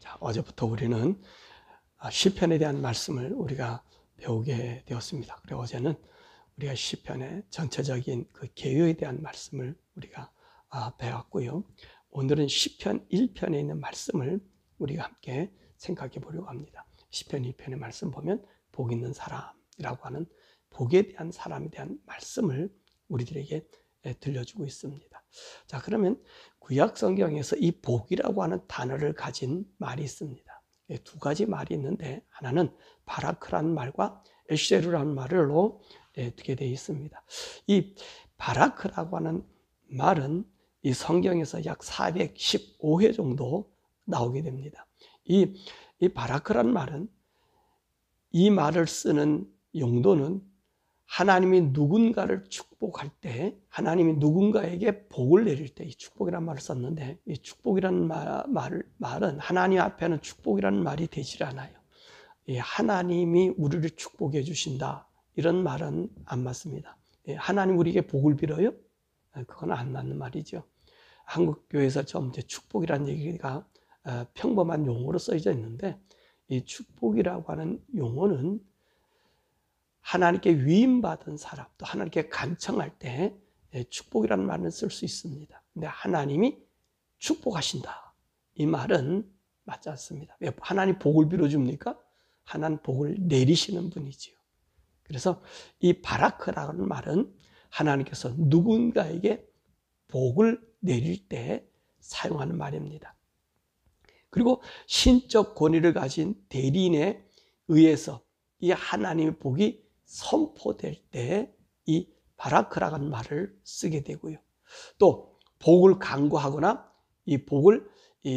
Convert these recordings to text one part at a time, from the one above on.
자, 어제부터 우리는 시편에 대한 말씀을 우리가 배우게 되었습니다. 그리고 어제는 우리가 시편의 전체적인 그 개요에 대한 말씀을 우리가 배웠고요. 오늘은 시편 1편에 있는 말씀을 우리가 함께 생각해 보려고 합니다. 시편 1편의 말씀 보면 복 있는 사람이라고 하는 복에 대한 사람에 대한 말씀을 우리들에게 들려주고 있습니다. 자, 그러면 구약 성경에서 이 복이라고 하는 단어를 가진 말이 있습니다. 두 가지 말이 있는데 하나는 바라크라는 말과 에쉐르라는 말로 두게 되어 있습니다. 이 바라크라고 하는 말은 이 성경에서 약 415회 정도 나오게 됩니다. 이 바라크라는 말은, 이 말을 쓰는 용도는 하나님이 누군가를 축복할 때, 하나님이 누군가에게 복을 내릴 때, 이 축복이라는 말을 썼는데, 이 축복이라는 말은 하나님 앞에는 축복이라는 말이 되질 않아요. 하나님이 우리를 축복해 주신다, 이런 말은 안 맞습니다. 하나님 우리에게 복을 빌어요? 그건 안 맞는 말이죠. 한국 교회에서 좀 축복이라는 얘기가 평범한 용어로 써져 있는데, 이 축복이라고 하는 용어는 하나님께 위임받은 사람, 또 하나님께 간청할 때 축복이라는 말을 쓸 수 있습니다. 근데 하나님이 축복하신다, 이 말은 맞지 않습니다. 왜 하나님 복을 빌어줍니까? 하나님 복을 내리시는 분이지요. 그래서 이 바라크라는 말은 하나님께서 누군가에게 복을 내릴 때 사용하는 말입니다. 그리고 신적 권위를 가진 대리인에 의해서 이 하나님의 복이 선포될 때 이 바라크라는 말을 쓰게 되고요. 또 복을 간구하거나 이 복을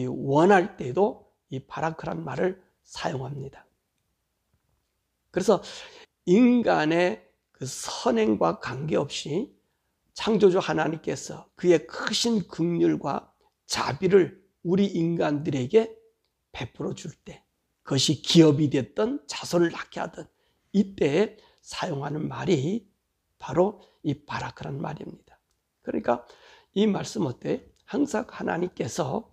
원할 때도 이 바라크라는 말을 사용합니다. 그래서 인간의 그 선행과 관계없이 창조주 하나님께서 그의 크신 긍휼과 자비를 우리 인간들에게 베풀어 줄 때, 그것이 기업이 됐든 자손을 낳게 하든 이때에 사용하는 말이 바로 이 바라크라는 말입니다. 그러니까 이 말씀 어때요? 항상 하나님께서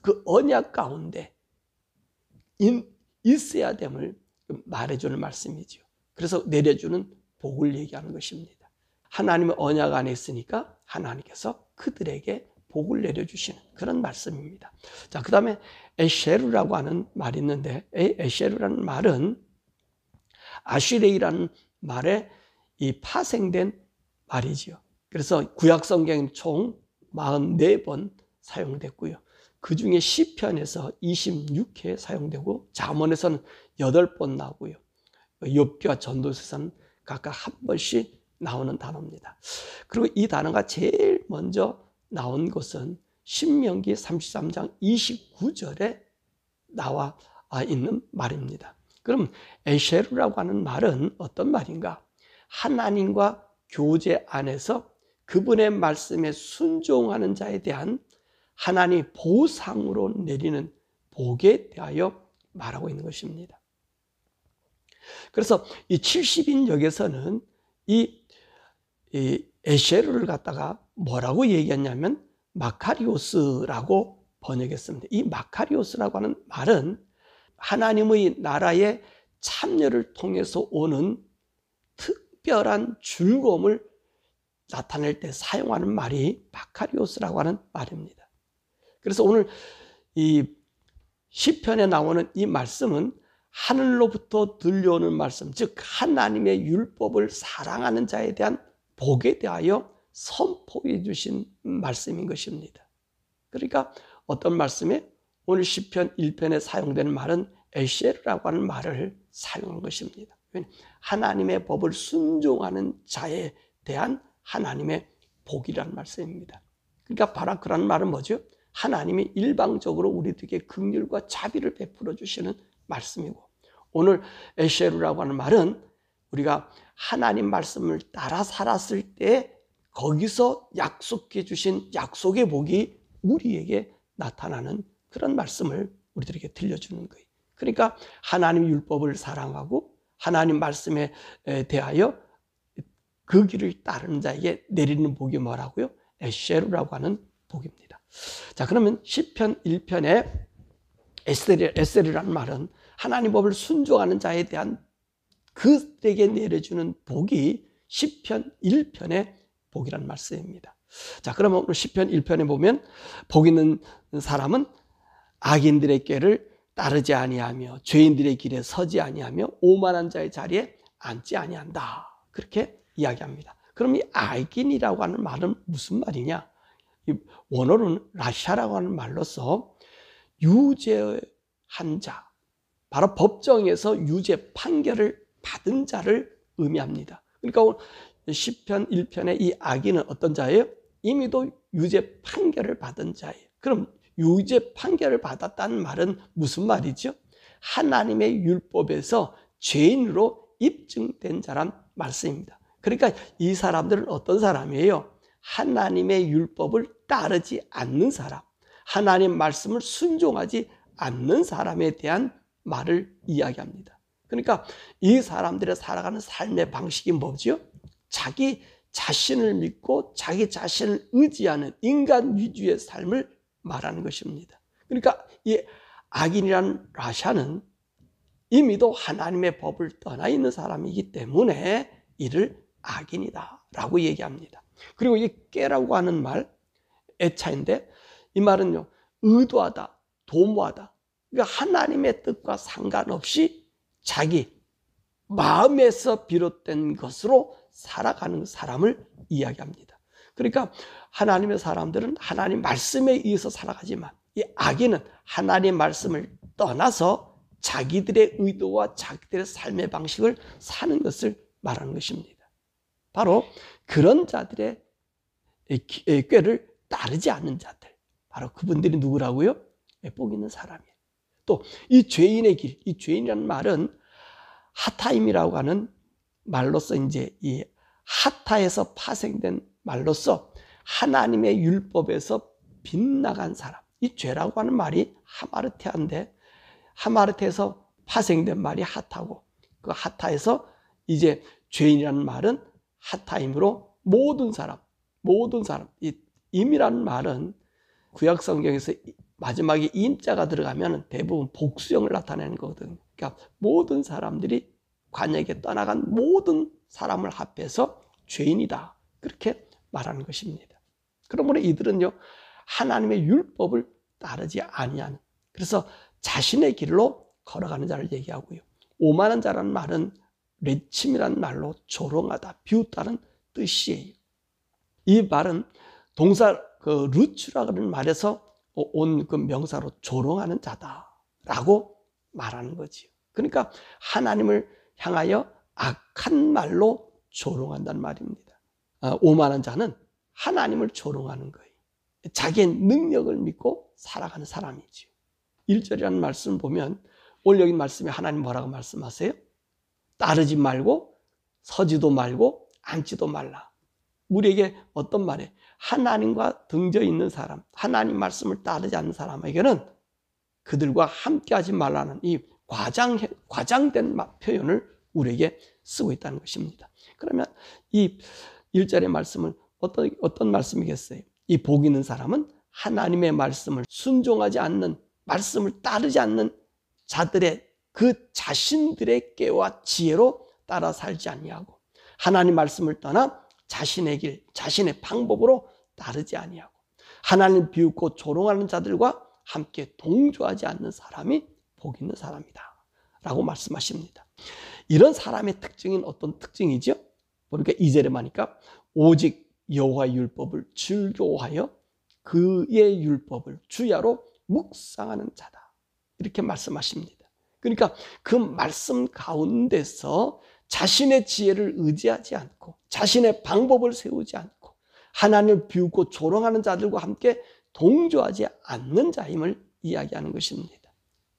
그 언약 가운데 있어야 됨을 말해주는 말씀이죠. 그래서 내려주는 복을 얘기하는 것입니다. 하나님의 언약 안에 있으니까 하나님께서 그들에게 복을 내려주시는 그런 말씀입니다. 자, 그 다음에 에쉐르라고 하는 말이 있는데, 에쉐르라는 말은 아슈레이라는 말에 이 파생된 말이지요. 그래서 구약 성경은 총 44번 사용됐고요. 그 중에 시편에서 26회 사용되고, 잠언에서는 8번 나오고요. 욥기와 전도서에서는 각각 한 번씩 나오는 단어입니다. 그리고 이 단어가 제일 먼저 나온 것은 신명기 33장 29절에 나와 있는 말입니다. 그럼 에쉐르라고 하는 말은 어떤 말인가? 하나님과 교제 안에서 그분의 말씀에 순종하는 자에 대한 하나님 보상으로 내리는 복에 대하여 말하고 있는 것입니다. 그래서 이 70인역에서는 이 에쉐르를 갖다가 뭐라고 얘기했냐면 마카리오스라고 번역했습니다. 이 마카리오스라고 하는 말은 하나님의 나라의 참여를 통해서 오는 특별한 즐거움을 나타낼 때 사용하는 말이 마카리오스라고 하는 말입니다. 그래서 오늘 이 시편에 나오는 이 말씀은 하늘로부터 들려오는 말씀, 즉 하나님의 율법을 사랑하는 자에 대한 복에 대하여 선포해 주신 말씀인 것입니다. 그러니까 어떤 말씀에 오늘 시편 1편에 사용되는 말은 에쉐르라고 하는 말을 사용한 것입니다. 하나님의 법을 순종하는 자에 대한 하나님의 복이라는 말씀입니다. 그러니까 바라크라는 말은 뭐죠? 하나님이 일방적으로 우리들에게 긍휼과 자비를 베풀어 주시는 말씀이고, 오늘 에쉐르라고 하는 말은 우리가 하나님 말씀을 따라 살았을 때 거기서 약속해 주신 약속의 복이 우리에게 나타나는 그런 말씀을 우리들에게 들려주는 거예요. 그러니까 하나님 율법을 사랑하고 하나님 말씀에 대하여 그 길을 따르는 자에게 내리는 복이 뭐라고요? 에쉐르라고 하는 복입니다. 자, 그러면 시편 1편에 에셀이라는 말은 하나님 법을 순종하는 자에 대한 그들에게 내려주는 복이 시편 1편의 복이라는 말씀입니다. 자, 그러면 오늘 시편 1편에 보면 복 있는 사람은 악인들의 꾀를 따르지 아니하며 죄인들의 길에 서지 아니하며 오만한 자의 자리에 앉지 아니한다. 그렇게 이야기합니다. 그럼 이 악인이라고 하는 말은 무슨 말이냐? 이 원어로는 라샤라고 하는 말로서 유죄한 자, 바로 법정에서 유죄 판결을 받은 자를 의미합니다. 그러니까 시편 1편의 이 악인은 어떤 자예요? 이미도 유죄 판결을 받은 자예요. 그럼 유죄 판결을 받았다는 말은 무슨 말이죠? 하나님의 율법에서 죄인으로 입증된 자란 말씀입니다. 그러니까 이 사람들은 어떤 사람이에요? 하나님의 율법을 따르지 않는 사람, 하나님 말씀을 순종하지 않는 사람에 대한 말을 이야기합니다. 그러니까 이 사람들의 살아가는 삶의 방식이 뭐죠? 자기 자신을 믿고 자기 자신을 의지하는 인간 위주의 삶을 말하는 것입니다. 그러니까 이 악인이라는 라샤는 이미도 하나님의 법을 떠나 있는 사람이기 때문에 이를 악인이다 라고 얘기합니다. 그리고 이 꾀라고 하는 말, 애차인데 이 말은요, 의도하다, 도모하다. 그러니까 하나님의 뜻과 상관없이 자기 마음에서 비롯된 것으로 살아가는 사람을 이야기합니다. 그러니까 하나님의 사람들은 하나님 말씀에 의해서 살아가지만 이 악인은 하나님 말씀을 떠나서 자기들의 의도와 자기들의 삶의 방식을 사는 것을 말하는 것입니다. 바로 그런 자들의 꾀를 따르지 않는 자들, 바로 그분들이 누구라고요? 복 있는 사람이에요. 또 이 죄인의 길, 이 죄인이라는 말은 하타임이라고 하는 말로서 이제 이 하타에서 파생된 말로서 하나님의 율법에서 빗나간 사람, 이 죄라고 하는 말이 하마르테아인데 하마르테에서 파생된 말이 하타고 그 하타에서 이제 죄인이라는 말은 하타임으로 모든 사람, 이 임이라는 말은 구약 성경에서 마지막에 임자가 들어가면 대부분 복수형을 나타내는 거거든요. 그러니까 모든 사람들이 관역에 떠나간 모든 사람을 합해서 죄인이다. 그렇게 말하는 것입니다. 그러므로 이들은요, 하나님의 율법을 따르지 아니하는, 그래서 자신의 길로 걸어가는 자를 얘기하고요. 오만한 자라는 말은 레침이라는 말로 조롱하다, 비웃다는 뜻이에요. 이 말은 동사 루츠라고 하는 말에서 온 그 명사로 조롱하는 자다라고 말하는 거지요. 그러니까 하나님을 향하여 악한 말로 조롱한다는 말입니다. 오만한 자는 하나님을 조롱하는 거예요. 자기의 능력을 믿고 살아가는 사람이지요. 1절이라는 말씀을 보면 오늘 여기 말씀에 하나님 뭐라고 말씀하세요? 따르지 말고 서지도 말고 앉지도 말라. 우리에게 어떤 말이에요? 하나님과 등져 있는 사람, 하나님 말씀을 따르지 않는 사람에게는 그들과 함께하지 말라는 이 과장된 표현을 우리에게 쓰고 있다는 것입니다. 그러면 이 1절의 말씀은 어떤 말씀이겠어요? 이 복 있는 사람은 하나님의 말씀을 순종하지 않는, 말씀을 따르지 않는 자들의 그 자신들의 꾀와 지혜로 따라 살지 아니하고 하나님 말씀을 떠나 자신의 길, 자신의 방법으로 따르지 아니하고 하나님 비웃고 조롱하는 자들과 함께 동조하지 않는 사람이 복 있는 사람이다 라고 말씀하십니다. 이런 사람의 특징은 어떤 특징이죠? 그러니까 2절에 보니까 오직 여호와의 율법을 즐거워하여 그의 율법을 주야로 묵상하는 자다 이렇게 말씀하십니다. 그러니까 그 말씀 가운데서 자신의 지혜를 의지하지 않고 자신의 방법을 세우지 않고 하나님을 비웃고 조롱하는 자들과 함께 동조하지 않는 자임을 이야기하는 것입니다.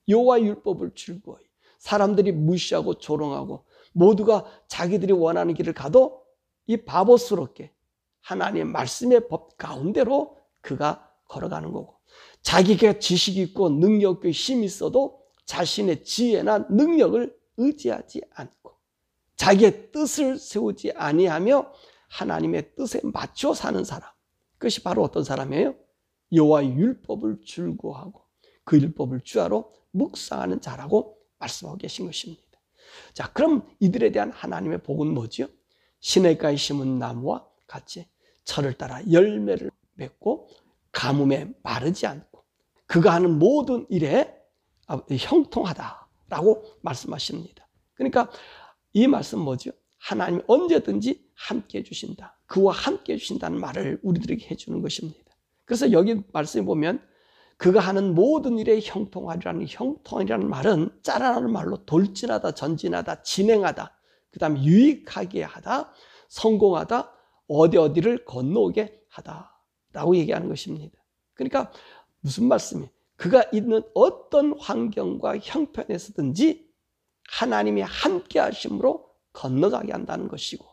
여호와의 율법을 즐거워해 사람들이 무시하고 조롱하고 모두가 자기들이 원하는 길을 가도 이 바보스럽게 하나님의 말씀의 법 가운데로 그가 걸어가는 거고 자기가 지식이 있고 능력 있고 힘이 있어도 자신의 지혜나 능력을 의지하지 않고 자기의 뜻을 세우지 아니하며 하나님의 뜻에 맞춰 사는 사람, 그것이 바로 어떤 사람이에요? 여호와의 율법을 즐거워하고 그 율법을 주야로 묵상하는 자라고 말씀하고 계신 것입니다. 자, 그럼 이들에 대한 하나님의 복은 뭐지요? 시냇가에 심은 나무와 같이 철을 따라 열매를 맺고 가뭄에 마르지 않고 그가 하는 모든 일에 형통하다라고 말씀하십니다. 그러니까 이 말씀 뭐죠? 하나님이 언제든지 함께 해주신다. 그와 함께 해주신다는 말을 우리들에게 해주는 것입니다. 그래서 여기 말씀에 보면 그가 하는 모든 일에 형통하리라는 형통이라는 말은 짜라라는 말로 돌진하다, 전진하다, 진행하다, 그 다음에 유익하게 하다, 성공하다, 어디를 건너오게 하다라고 얘기하는 것입니다. 그러니까 무슨 말씀이에요? 그가 있는 어떤 환경과 형편에서든지 하나님이 함께 하심으로 건너가게 한다는 것이고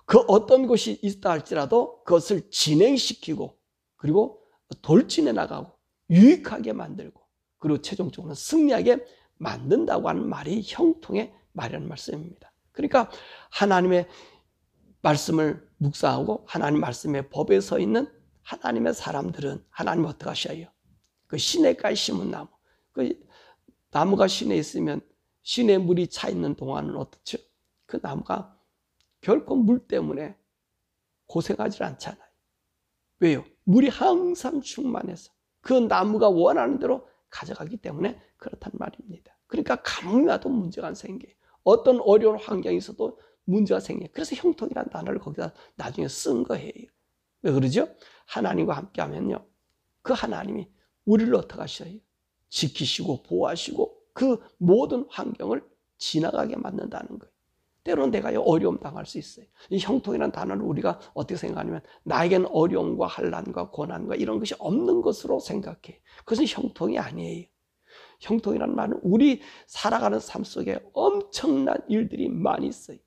그 어떤 것이 있다 할지라도 그것을 진행시키고 그리고 돌진해 나가고 유익하게 만들고 그리고 최종적으로 승리하게 만든다고 하는 말이 형통의 말이라는 말씀입니다. 그러니까 하나님의 말씀을 묵상하고 하나님 말씀의 법에 서 있는 하나님의 사람들은 하나님 어떻게 하셔요? 그 시냇가에 심은 나무, 그 나무가 시내에 있으면 시내에 물이 차 있는 동안은 어떻죠? 그 나무가 결코 물 때문에 고생하지 않잖아요. 왜요? 물이 항상 충만해서 그 나무가 원하는 대로 가져가기 때문에 그렇단 말입니다. 그러니까 가뭄이 와도 문제가 안 생겨요. 어떤 어려운 환경이 있어도 문제가 생겨요. 그래서 형통이라는 단어를 거기다 나중에 쓴 거예요. 왜 그러죠? 하나님과 함께 하면요, 그 하나님이 우리를 어떻게 하셔요? 지키시고 보호하시고 그 모든 환경을 지나가게 만든다는 거예요. 때로는 내가 어려움 당할 수 있어요. 이 형통이라는 단어를 우리가 어떻게 생각하냐면 나에겐 어려움과 환난과 고난과 이런 것이 없는 것으로 생각해. 그것은 형통이 아니에요. 형통이라는 말은 우리 살아가는 삶 속에 엄청난 일들이 많이 있어요.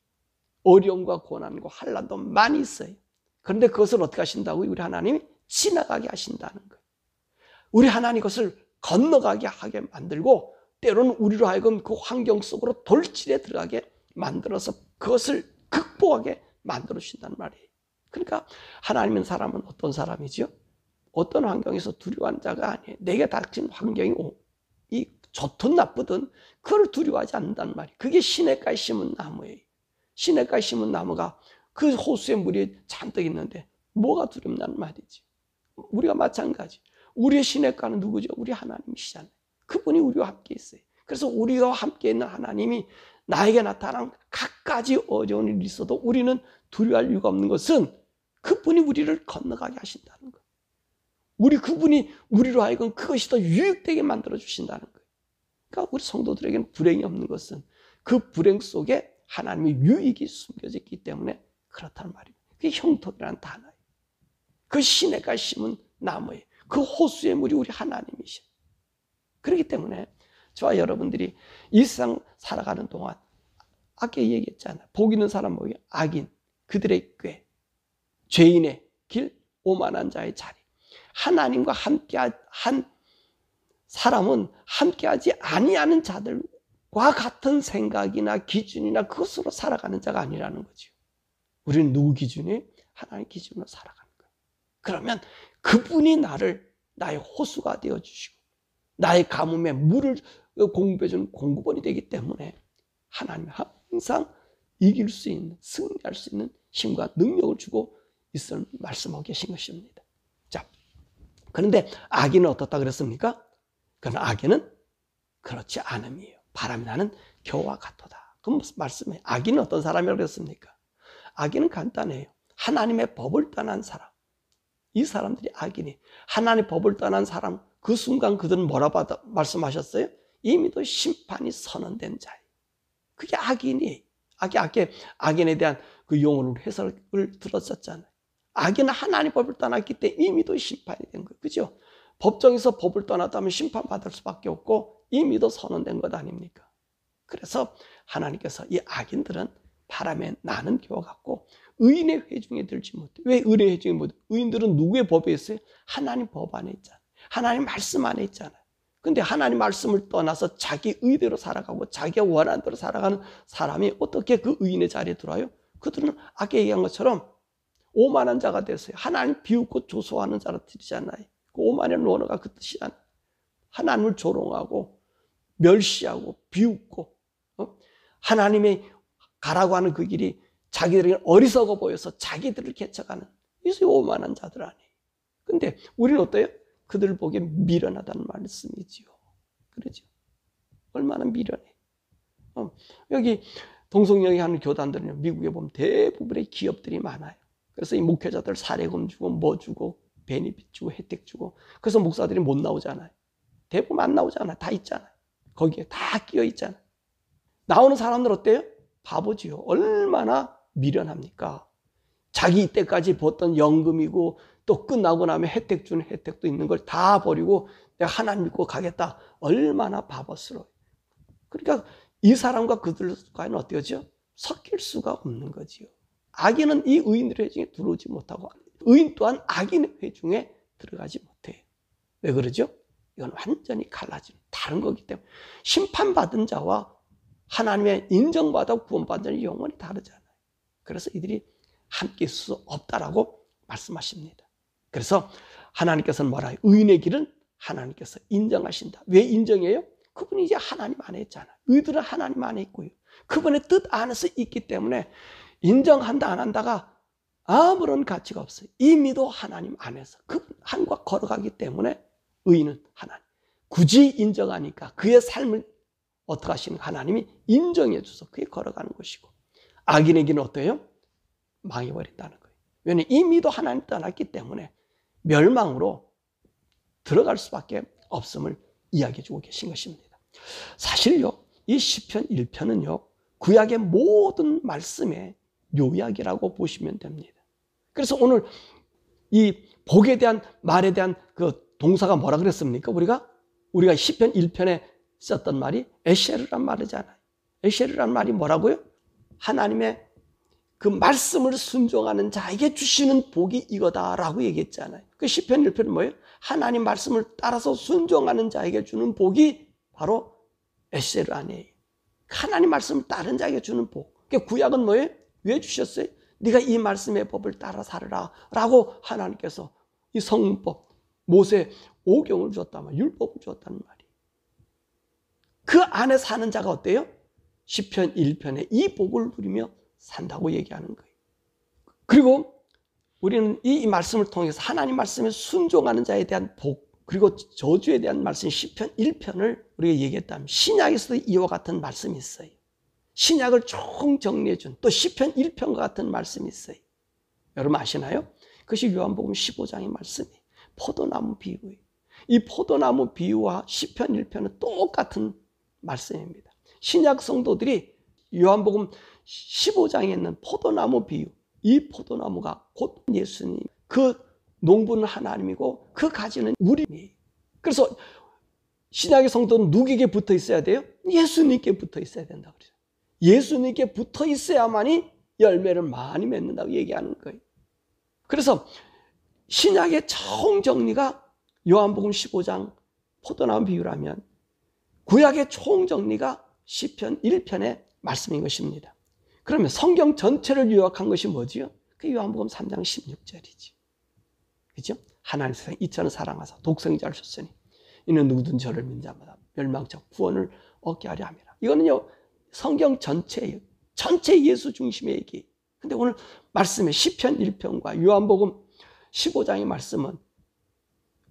어려움과 고난과 환난도 많이 있어요. 그런데 그것을 어떻게 하신다고요? 우리 하나님이 지나가게 하신다는 거예요. 우리 하나님 그것을 건너가게 하게 만들고 때로는 우리로 하여금 그 환경 속으로 돌진에 들어가게 만들어서 그것을 극복하게 만들어 주신다는 말이에요. 그러니까 하나님은 사람은 어떤 사람이죠? 어떤 환경에서 두려워하는 자가 아니에요. 내게 닥친 환경이 이 좋든 나쁘든 그걸 두려워하지 않는다는 말이에요. 그게 시냇가에 심은 나무예요. 시냇가에 심은 나무가 그 호수에 물이 잔뜩 있는데 뭐가 두렵냐는 말이지. 우리가 마찬가지. 우리의 시냇가는 누구죠? 우리 하나님이시잖아요. 그분이 우리와 함께 있어요. 그래서 우리와 함께 있는 하나님이 나에게 나타난 갖가지 어려운 일이 있어도 우리는 두려워할 이유가 없는 것은 그분이 우리를 건너가게 하신다는 거예요. 그분이 우리로 하여금 그것이 더 유익되게 만들어 주신다는 거예요. 그러니까 우리 성도들에게는 불행이 없는 것은 그 불행 속에 하나님의 유익이 숨겨져 있기 때문에 그렇다는 말입니다. 그게 형통이라는 단어예요. 그 시냇가에 심은 나무예요. 그 호수의 물이 우리 하나님이셔. 그렇기 때문에 저와 여러분들이 이 세상 살아가는 동안 아까 얘기했잖아요. 복 있는 사람 뭐예요? 악인, 그들의 꾀, 죄인의 길, 오만한 자의 자리. 하나님과 함께한 사람은 함께하지 아니하는 자들과 같은 생각이나 기준이나 그것으로 살아가는 자가 아니라는 거죠. 우리는 누구 기준이? 하나님 기준으로 살아가는 거예요. 그러면 그분이 나의 호수가 되어주시고 나의 가뭄에 물을 공급해주는 공급원이 되기 때문에 하나님이 항상 이길 수 있는, 승리할 수 있는 힘과 능력을 주고 있을 말씀하고 계신 것입니다. 자, 그런데 악인은 어떻다 그랬습니까? 그러나 악인은 그렇지 않음이에요. 바람이 나는 겨와 같도다. 그럼 무슨 말씀이에요? 악인은 어떤 사람이라고 그랬습니까? 악인은 간단해요. 하나님의 법을 떠난 사람. 이 사람들이 악인이 하나님의 법을 떠난 사람, 그 순간 그들은 뭐라고 말씀하셨어요? 이미도 심판이 선언된 자예요. 그게 악인이에요. 악인에 대한 그 용어로 해석을 들었었잖아요. 악인은 하나님의 법을 떠났기 때문에 이미도 심판이 된 거예요. 그죠? 법정에서 법을 떠났다면 심판받을 수밖에 없고 이미도 선언된 것 아닙니까? 그래서 하나님께서 이 악인들은 바람에 나는 겨와 같고 의인의 회중에 들지 못해. 왜 의인의 회중에 못해? 의인들은 누구의 법에 있어요? 하나님 법 안에 있잖아요. 하나님 말씀 안에 있잖아요. 근데 하나님 말씀을 떠나서 자기 의대로 살아가고 자기가 원하는 대로 살아가는 사람이 어떻게 그 의인의 자리에 들어와요? 그들은 아까 얘기한 것처럼 오만한 자가 됐어요. 하나님 비웃고 조소하는 자라 뜻이잖아요. 그 오만의 원어가 그 뜻이잖아요. 하나님을 조롱하고 멸시하고 비웃고 하나님의 가라고 하는 그 길이 자기들에게 어리석어 보여서 자기들을 개척하는 이것이 오만한 자들 아니에요. 근데 우리는 어때요? 그들을 보기에 미련하다는 말씀이지요. 그러죠. 얼마나 미련해. 여기 동성연애 하는 교단들은 미국에 보면 대부분의 기업들이 많아요. 그래서 이 목회자들 사례금 주고 뭐 주고 베니핏 주고 혜택 주고 그래서 목사들이 못 나오잖아요. 대부분 안 나오잖아요. 다 있잖아요. 거기에 다 끼어 있잖아요. 나오는 사람들 어때요? 바보지요. 얼마나 미련합니까? 자기 이때까지 벌었던 연금이고 또 끝나고 나면 혜택 주는 혜택도 있는 걸 다 버리고 내가 하나님 믿고 가겠다. 얼마나 바보스러워요. 그러니까 이 사람과 그들과는 어때요? 섞일 수가 없는 거지요. 악인은 이 의인들의 회중에 들어오지 못하고 의인 또한 악인의 회중에 들어가지 못해요. 왜 그러죠? 이건 완전히 갈라지는 다른 거기 때문에 심판받은 자와 하나님의 인정받아 구원받은 자는 영원히 다르잖아요. 그래서 이들이 함께 있을 수 없다라고 말씀하십니다. 그래서 하나님께서는 뭐라 해요? 의인의 길은 하나님께서 인정하신다. 왜 인정해요? 그분이 이제 하나님 안에 있잖아요. 의들은 하나님 안에 있고요. 그분의 뜻 안에서 있기 때문에 인정한다 안 한다가 아무런 가치가 없어요. 이미도 하나님 안에서 그분 한과 걸어가기 때문에 의인은 하나님. 굳이 인정하니까 그의 삶을 어떻게 하시는 하나님이 인정해 줘서 그에 걸어가는 것이고 악인에게는 어때요? 망해버린다는 거예요. 왜냐하면 이미도 하나님 떠났기 때문에 멸망으로 들어갈 수밖에 없음을 이야기해 주고 계신 것입니다. 사실요, 이 시편 1편은요, 구약의 모든 말씀의 요약이라고 보시면 됩니다. 그래서 오늘 이 복에 대한 말에 대한 그 동사가 뭐라 그랬습니까? 우리가 시편 1편에 썼던 말이 에셰르란 말이잖아요. 에셰르란 말이 뭐라고요? 하나님의 그 말씀을 순종하는 자에게 주시는 복이 이거다라고 얘기했잖아요. 그 시편 1편은 뭐예요? 하나님 말씀을 따라서 순종하는 자에게 주는 복이 바로 에셰르 아니에요. 하나님 말씀을 따른 자에게 주는 복. 그 구약은 뭐예요? 왜 주셨어요? 네가 이 말씀의 법을 따라 살으라 라고 하나님께서 이 성문법, 모세 오경을 주었다면 율법을 주었다는 말이에요. 그 안에 사는 자가 어때요? 시편 1편에 이 복을 누리며 산다고 얘기하는 거예요. 그리고 우리는 이 말씀을 통해서 하나님 말씀에 순종하는 자에 대한 복, 그리고 저주에 대한 말씀 시편 1편을 우리가 얘기했다면 신약에서도 이와 같은 말씀이 있어요. 신약을 총 정리해 준 또 시편 1편과 같은 말씀이 있어요. 여러분 아시나요? 그것이 요한복음 15장의 말씀이에요. 포도나무 비유예요. 이 포도나무 비유와 시편 1편은 똑같은 말씀입니다. 신약 성도들이 요한복음 15장에 있는 포도나무 비유, 이 포도나무가 곧 예수님, 그 농부는 하나님이고 그 가지는 우리예요. 그래서 신약의 성도는 누구에게 붙어 있어야 돼요? 예수님께 붙어 있어야 된다고 그래요. 예수님께 붙어 있어야만이 열매를 많이 맺는다고 얘기하는 거예요. 그래서 신약의 총정리가 요한복음 15장 포도나무 비유라면 구약의 총정리가 시편 1편의 말씀인 것입니다. 그러면 성경 전체를 요약한 것이 뭐지요? 그 요한복음 3장 16절이지. 그죠? 하나님 세상 이처럼 사랑하사 독생자를 줬으니 이는 누구든 저를 믿는 자마다 멸망적 구원을 얻게 하려 함이라. 이거는요 성경 전체예요. 전체 예수 중심의 얘기. 근데 오늘 말씀의 시편 1편과 요한복음 15장의 말씀은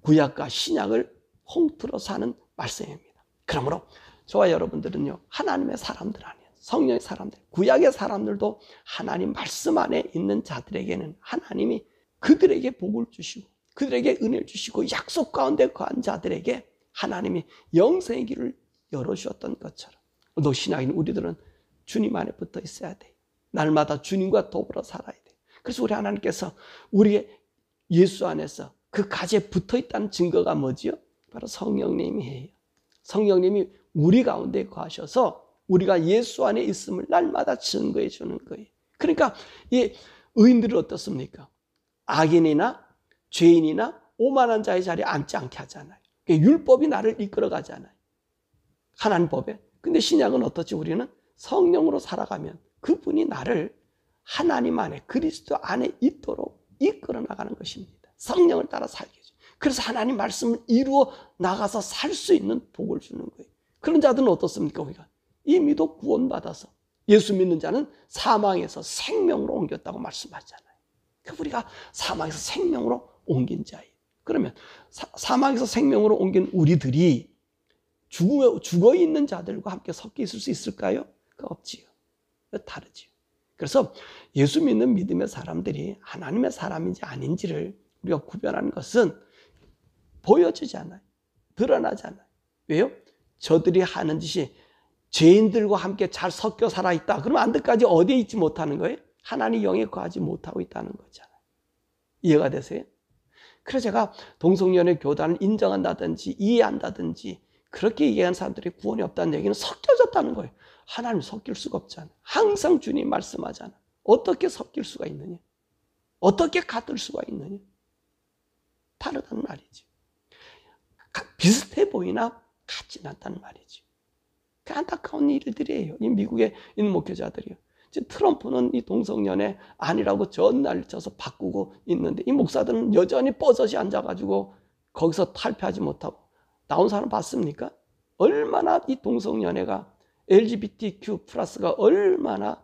구약과 신약을 통틀어서 하는 말씀입니다. 그러므로 저와 여러분들은요 하나님의 사람들 아니에요. 성령의 사람들, 구약의 사람들도 하나님 말씀 안에 있는 자들에게는 하나님이 그들에게 복을 주시고 그들에게 은혜를 주시고 약속 가운데 거한 자들에게 하나님이 영생의 길을 열어주었던 것처럼 너 신앙인 우리들은 주님 안에 붙어 있어야 돼. 날마다 주님과 더불어 살아야 돼. 그래서 우리 하나님께서 우리의 예수 안에서 그 가지에 붙어 있다는 증거가 뭐지요? 바로 성령님이에요. 성령님이 우리 가운데 거하셔서 우리가 예수 안에 있음을 날마다 증거해 주는 거예요. 그러니까 이 의인들은 어떻습니까? 악인이나 죄인이나 오만한 자의 자리에 앉지 않게 하잖아요. 율법이 나를 이끌어 가잖아요. 하나님 법에. 근데 신약은 어떻지? 우리는 성령으로 살아가면 그분이 나를 하나님 안에 그리스도 안에 있도록 이끌어 나가는 것입니다. 성령을 따라 살게 해줘. 그래서 하나님 말씀을 이루어 나가서 살 수 있는 복을 주는 거예요. 그런 자들은 어떻습니까? 우리가 이미도 구원받아서 예수 믿는 자는 사망에서 생명으로 옮겼다고 말씀하잖아요. 그러니까 우리가 사망에서 생명으로 옮긴 자예요. 그러면 사망에서 생명으로 옮긴 우리들이 죽어 있는 자들과 함께 섞여 있을 수 있을까요? 그거 없지요. 다르지요. 그래서 예수 믿는 믿음의 사람들이 하나님의 사람인지 아닌지를 우리가 구별하는 것은 보여지지 않아요. 드러나지 않아요. 왜요? 저들이 하는 짓이 죄인들과 함께 잘 섞여 살아있다. 그러면 안드까지 어디에 있지 못하는 거예요? 하나님 영에 거하지 못하고 있다는 거잖아요. 이해가 되세요? 그래서 제가 동성연애 교단을 인정한다든지 이해한다든지 그렇게 얘기하는 사람들이 구원이 없다는 얘기는 섞여졌다는 거예요. 하나님 섞일 수가 없잖아요. 항상 주님 말씀하잖아요. 어떻게 섞일 수가 있느냐? 어떻게 같을 수가 있느냐? 다르다는 말이지. 비슷해 보이나 같진 않다는 말이지. 그 안타까운 일들이에요. 이 미국에 있는 목회자들이요. 트럼프는 이 동성연애 아니라고 전날 쳐서 바꾸고 있는데 이 목사들은 여전히 뻐섯이 앉아가지고 거기서 탈피하지 못하고 나온 사람 봤습니까? 얼마나 이 동성연애가 LGBTQ 플러스가 얼마나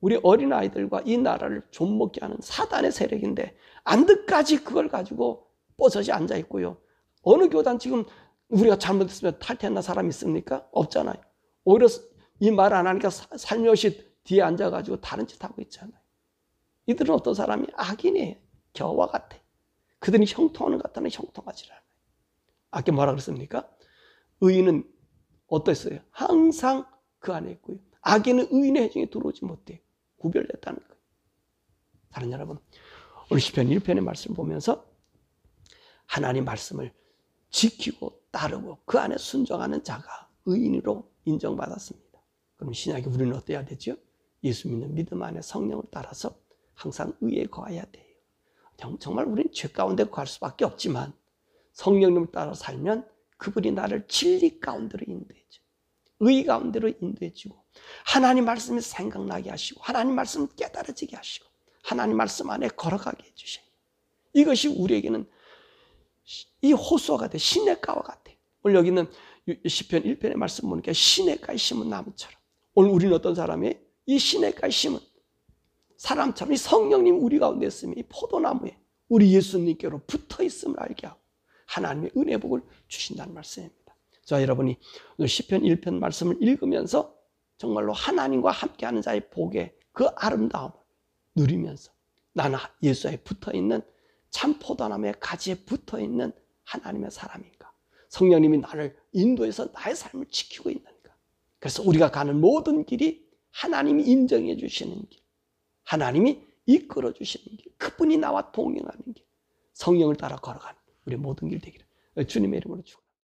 우리 어린아이들과 이 나라를 좀먹게 하는 사단의 세력인데 안드까지 그걸 가지고 뻐섯이 앉아있고요. 어느 교단 지금 우리가 잘못했으면 탈퇴한 사람이 있습니까? 없잖아요. 오히려 이 말 안 하니까 살며시 뒤에 앉아가지고 다른 짓 하고 있잖아요. 이들은 어떤 사람이 악인이에요. 겨와 같아. 그들이 형통하는 것 같다는 형통하지 않아요. 아까 뭐라 그랬습니까? 의인은 어땠어요? 항상 그 안에 있고요. 악인은 의인의 회중에 들어오지 못해요. 구별됐다는 거예요. 사랑하는 여러분, 오늘 시편 1편의 말씀을 보면서 하나님 말씀을 지키고 따르고 그 안에 순종하는 자가 의인으로 인정받았습니다. 그럼 신약에 우리는 어때야 되죠? 예수 믿는 믿음 안에 성령을 따라서 항상 의에 거해야 돼요. 정말 우리는 죄 가운데 거할 수밖에 없지만 성령님을 따라 살면 그분이 나를 진리 가운데로 인도해줘. 의 가운데로 인도해주고 하나님 말씀이 생각나게 하시고 하나님 말씀을 깨달아지게 하시고 하나님 말씀 안에 걸어가게 해주셔요. 이것이 우리에게는 이 호수아가 돼. 시냇가와 같아요. 오늘 여기는 시편 1편의 말씀 보니까 시냇가에 심은 나무처럼. 오늘 우리는 어떤 사람이에요? 이 시냇가에 심은 사람처럼 이 성령님이 우리 가운데 있으면 이 포도나무에 우리 예수님께로 붙어 있음을 알게 하고 하나님의 은혜 복을 주신다는 말씀입니다. 자, 여러분이 오늘 시편 1편 말씀을 읽으면서 정말로 하나님과 함께하는 자의 복의 그 아름다움을 누리면서 나는 예수에 붙어 있는 참 포도나무의 가지에 붙어 있는 하나님의 사람인가? 성령님이 나를 인도해서 나의 삶을 지키고 있는가? 그래서 우리가 가는 모든 길이 하나님이 인정해 주시는 길, 하나님이 이끌어 주시는 길, 그분이 나와 동행하는 길, 성령을 따라 걸어가는 우리 모든 길 되기를 주님의 이름으로 축원합니다.